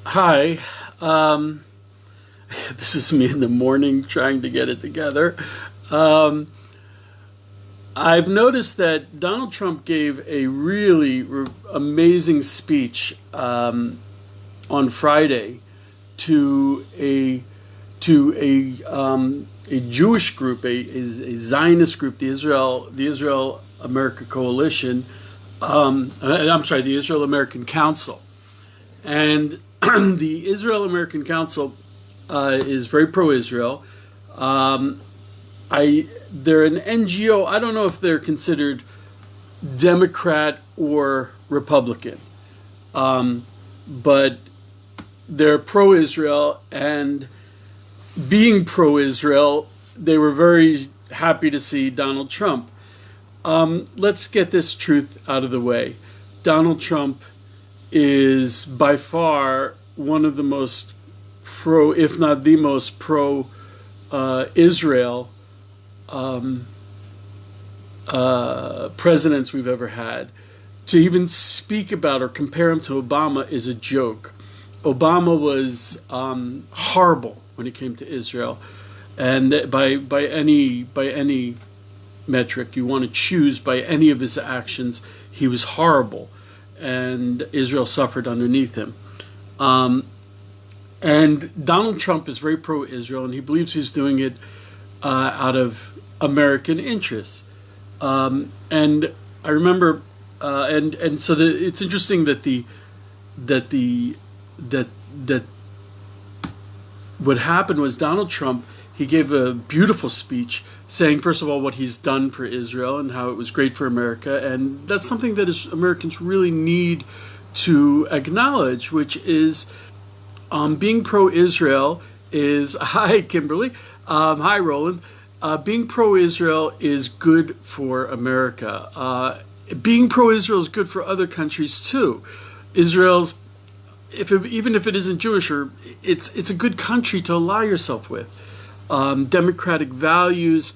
Hi. Um, this is me in the morning trying to get it together. Um, I've noticed that Donald Trump gave a really amazing speech on Friday to a Jewish group, a Zionist group, the Israel America Coalition. I'm sorry, the Israel American Council. And the Israel American Council is very pro-Israel. Um, they're an NGO. I don't know if they're considered Democrat or Republican, but they're pro-Israel, and being pro-Israel, they were very happy to see Donald Trump. Let's get this truth out of the way. Donald Trump is by far one of the most pro, if not the most pro Israel presidents we've ever had. To even speak about or compare him to Obama is a joke. Obama was horrible when it came to Israel, and by any metric you want to choose, by any of his actions, he was horrible, and Israel suffered underneath him. Um, and Donald Trump is very pro-Israel, and he believes he's doing it out of American interests. And I remember, and so it's interesting that that the that that what happened was Donald Trump, he gave a beautiful speech saying, first of all, what he's done for Israel and how it was great for America. And that's something that Americans really need to acknowledge, which is being pro-Israel is, hi, Kimberly, hi, Roland. Being pro-Israel is good for America. Being pro-Israel is good for other countries too. Israel's, even if it isn't Jewish, or it's a good country to ally yourself with. Democratic values,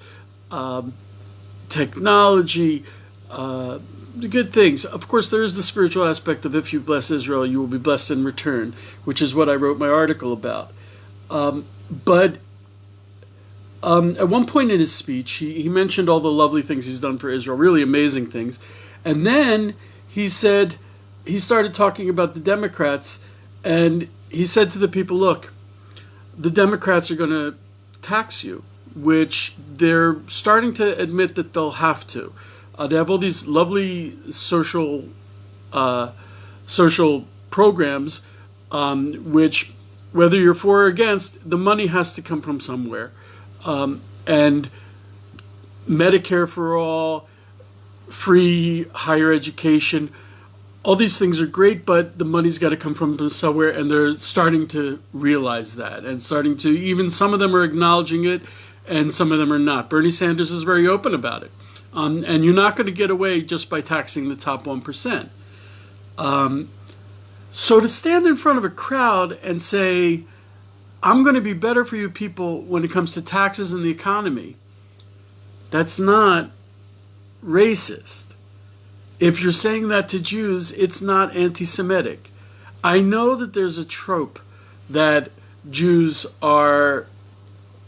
technology, the good things. Of course, there is the spiritual aspect of if you bless Israel, you will be blessed in return, which is what I wrote my article about. But at one point in his speech, he mentioned all the lovely things he's done for Israel, really amazing things. And then he started talking about the Democrats, and he said to the people, look, the Democrats are going to tax you, which they're starting to admit that they'll have to. They have all these lovely social programs, which, whether you're for or against, the money has to come from somewhere. And Medicare for all, free higher education, all these things are great, but the money's got to come from somewhere, and they're starting to realize that, and even some of them are acknowledging it, and some of them are not. Bernie Sanders is very open about it. And you're not going to get away just by taxing the top 1%. So to stand in front of a crowd and say, I'm going to be better for you people when it comes to taxes and the economy, that's not racist. If you're saying that to Jews, it's not anti-Semitic. I know that there's a trope that Jews are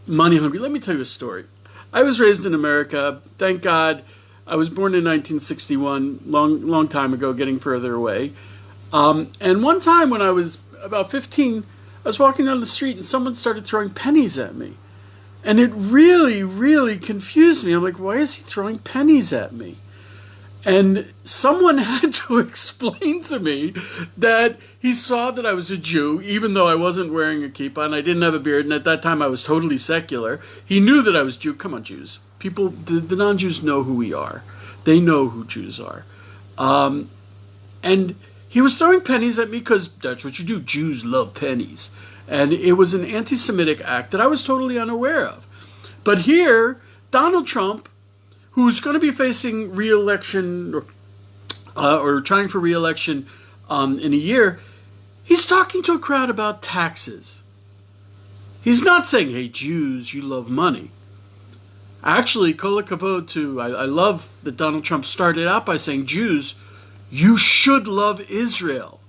money hungry. Let me tell you a story. I was raised in America. Thank God. I was born in 1961, long time ago, getting further away. And one time when I was about 15, I was walking down the street and someone started throwing pennies at me. And it really, really confused me. I'm like, why is he throwing pennies at me? And someone had to explain to me that he saw that I was a Jew, even though I wasn't wearing a kippah and I didn't have a beard, and at that time I was totally secular. He knew that I was Jew. Come on, Jews. People, the non-Jews know who we are. They know who Jews are. And he was throwing pennies at me because that's what you do. Jews love pennies. And it was an anti-Semitic act that I was totally unaware of. But here, Donald Trump, who's going to be facing re-election or trying for re-election in a year, he's talking to a crowd about taxes. He's not saying, hey, Jews, you love money. Actually, kol hakavod to, I love that Donald Trump started out by saying, Jews, you should love Israel.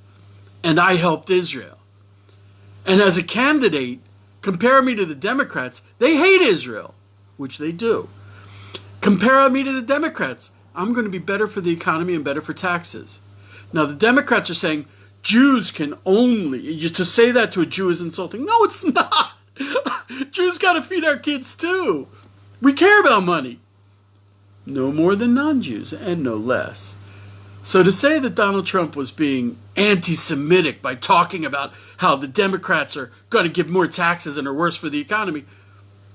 And I helped Israel. And as a candidate, compare me to the Democrats. They hate Israel, which they do. Compare me to the Democrats. I'm going to be better for the economy and better for taxes. Now, the Democrats are saying Jews can only, to say that to a Jew is insulting. No, it's not. Jews got to feed our kids too. We care about money. No more than non-Jews, and no less. So to say that Donald Trump was being anti-Semitic by talking about how the Democrats are going to give more taxes and are worse for the economy,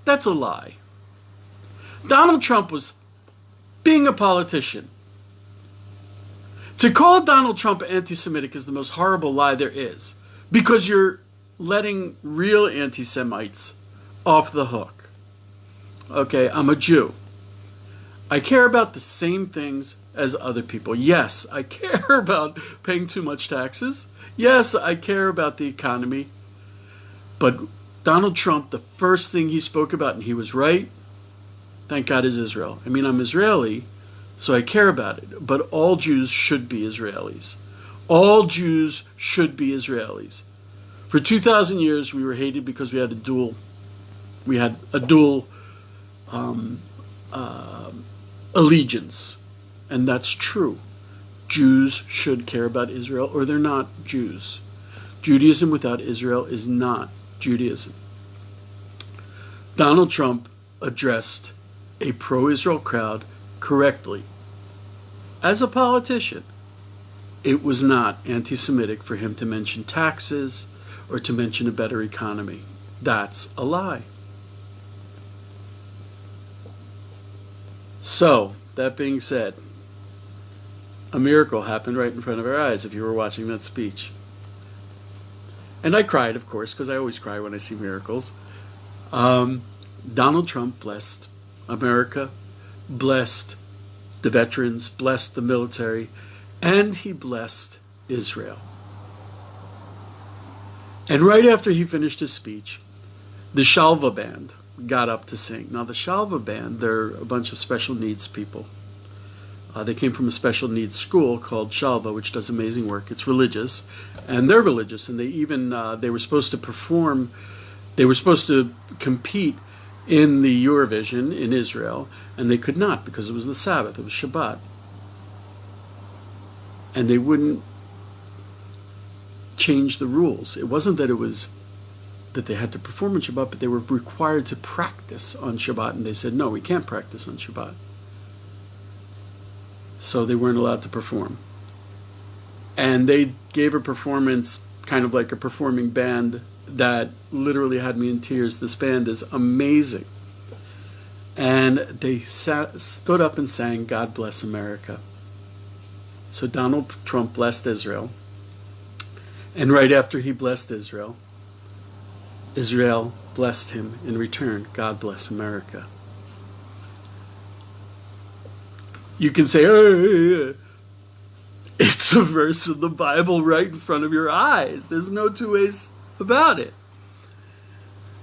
that's a lie. Donald Trump was being a politician. To call Donald Trump anti-Semitic is the most horrible lie there is, because you're letting real anti-Semites off the hook. Okay, I'm a Jew. I care about the same things as other people. Yes, I care about paying too much taxes. Yes, I care about the economy. But Donald Trump, the first thing he spoke about, and he was right, thank God, is Israel. I mean, I'm Israeli, so I care about it. But all Jews should be Israelis. All Jews should be Israelis. For 2,000 years, we were hated because we had a dual allegiance. And that's true. Jews should care about Israel, or they're not Jews. Judaism without Israel is not Judaism. Donald Trump addressed a pro-Israel crowd correctly. As a politician, it was not anti-Semitic for him to mention taxes or to mention a better economy. That's a lie. So, that being said, a miracle happened right in front of our eyes if you were watching that speech. And I cried, of course, because I always cry when I see miracles. Donald Trump blessed America, blessed the veterans, blessed the military, and he blessed Israel. And right after he finished his speech, the Shalva band got up to sing. Now, the Shalva band, they're a bunch of special needs people. They came from a special needs school called Shalva, which does amazing work. It's religious, and they're religious, and they even they were supposed to perform. They were supposed to compete in the Eurovision in Israel, and they could not because it was the Sabbath. It was Shabbat, and they wouldn't change the rules. It wasn't that it was that they had to perform on Shabbat, but they were required to practice on Shabbat, and they said, no, we can't practice on Shabbat. So they weren't allowed to perform. And they gave a performance kind of like a performing band that literally had me in tears. This band is amazing. And they stood up and sang, God Bless America. So Donald Trump blessed Israel. And right after he blessed Israel, Israel blessed him in return. God bless America. You can say, oh, it's a verse in the Bible right in front of your eyes. There's no two ways about it.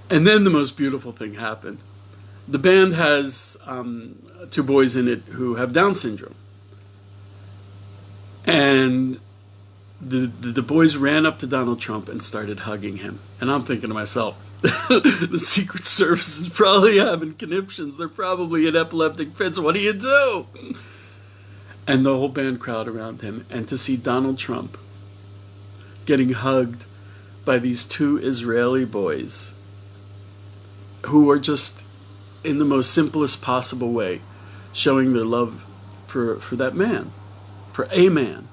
And then the most beautiful thing happened. The band has two boys in it who have Down syndrome. And the boys ran up to Donald Trump and started hugging him. And I'm thinking to myself, the Secret Service is probably having conniptions. They're probably in epileptic fits. What do you do? And the whole band crowd around him. And to see Donald Trump getting hugged by these two Israeli boys who are just in the most simplest possible way showing their love for that man, for a man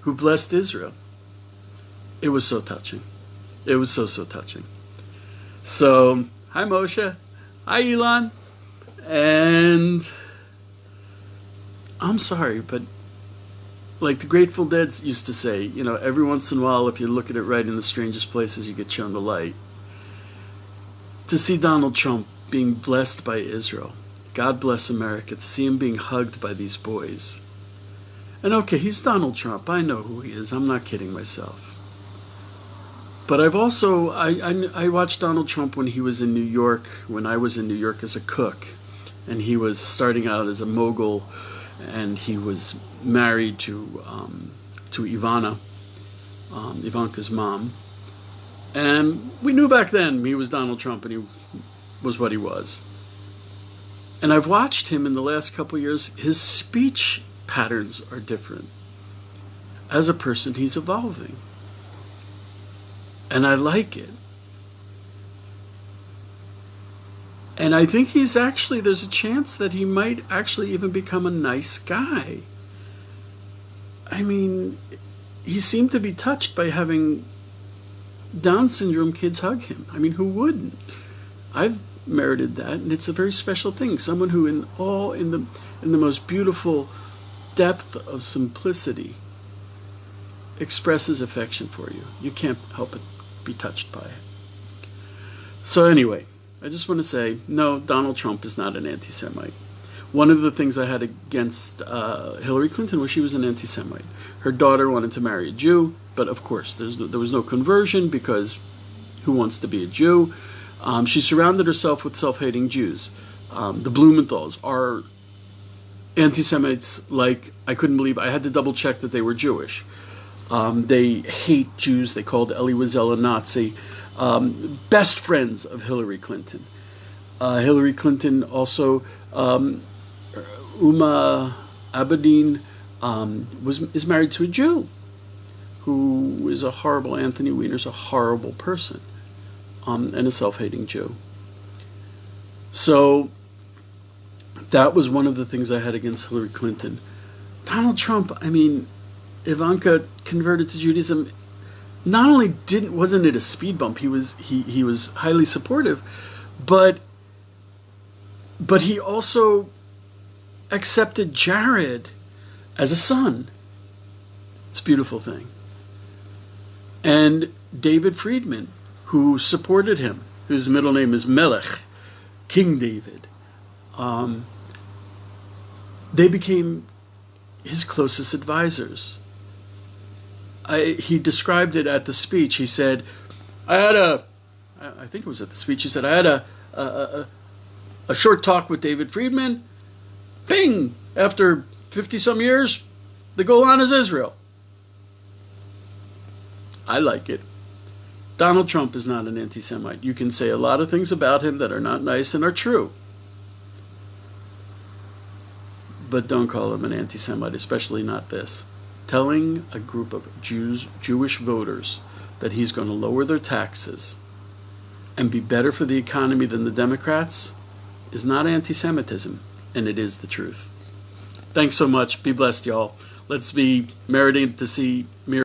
who blessed Israel. It was so touching. It was so touching. So, hi Moshe. Hi Elon. And I'm sorry, but like the Grateful Dead used to say, you know, every once in a while, if you look at it right in the strangest places, you get shown the light. To see Donald Trump being blessed by Israel, God bless America, to see him being hugged by these boys. And okay, he's Donald Trump. I know who he is. I'm not kidding myself. But I've also, I watched Donald Trump when he was in New York, when I was in New York as a cook. And he was starting out as a mogul, and he was married to Ivana, Ivanka's mom. And we knew back then he was Donald Trump and he was what he was. And I've watched him in the last couple of years. His speech patterns are different. As a person, he's evolving. And I like it. And I think there's a chance that he might actually even become a nice guy. I mean, he seemed to be touched by having Down syndrome kids hug him. I mean, who wouldn't? I've merited that, and it's a very special thing. Someone who, in the most beautiful depth of simplicity, expresses affection for you. You can't help but be touched by it. So anyway, I just want to say, no, Donald Trump is not an anti-Semite. One of the things I had against Hillary Clinton was she was an anti-Semite. Her daughter wanted to marry a Jew, but of course there was no conversion, because who wants to be a Jew? She surrounded herself with self-hating Jews. The Blumenthals are anti-Semites like I couldn't believe. I had to double check that they were Jewish. They hate Jews. They called Elie Wiesel a Nazi. Best friends of Hillary Clinton. Hillary Clinton also, Uma Abedin, is married to a Jew who is a horrible, Anthony Weiner's a horrible person, and a self-hating Jew. So that was one of the things I had against Hillary Clinton. Donald Trump, I mean, Ivanka converted to Judaism. Not only wasn't it a speed bump, he was highly supportive, but he also accepted Jared as a son. It's a beautiful thing. And David Friedman, who supported him, whose middle name is Melech, King David, they became his closest advisors. He described it at the speech. He said, I think it was at the speech, he said, I had a short talk with David Friedman. Ping! After 50-some years, the Golan is Israel. I like it. Donald Trump is not an anti-Semite. You can say a lot of things about him that are not nice and are true, but don't call him an anti-Semite, especially not this. Telling a group of Jewish voters that he's going to lower their taxes and be better for the economy than the Democrats is not anti-Semitism, and it is the truth. Thanks so much. Be blessed, y'all. Let's be meriting to see miracles.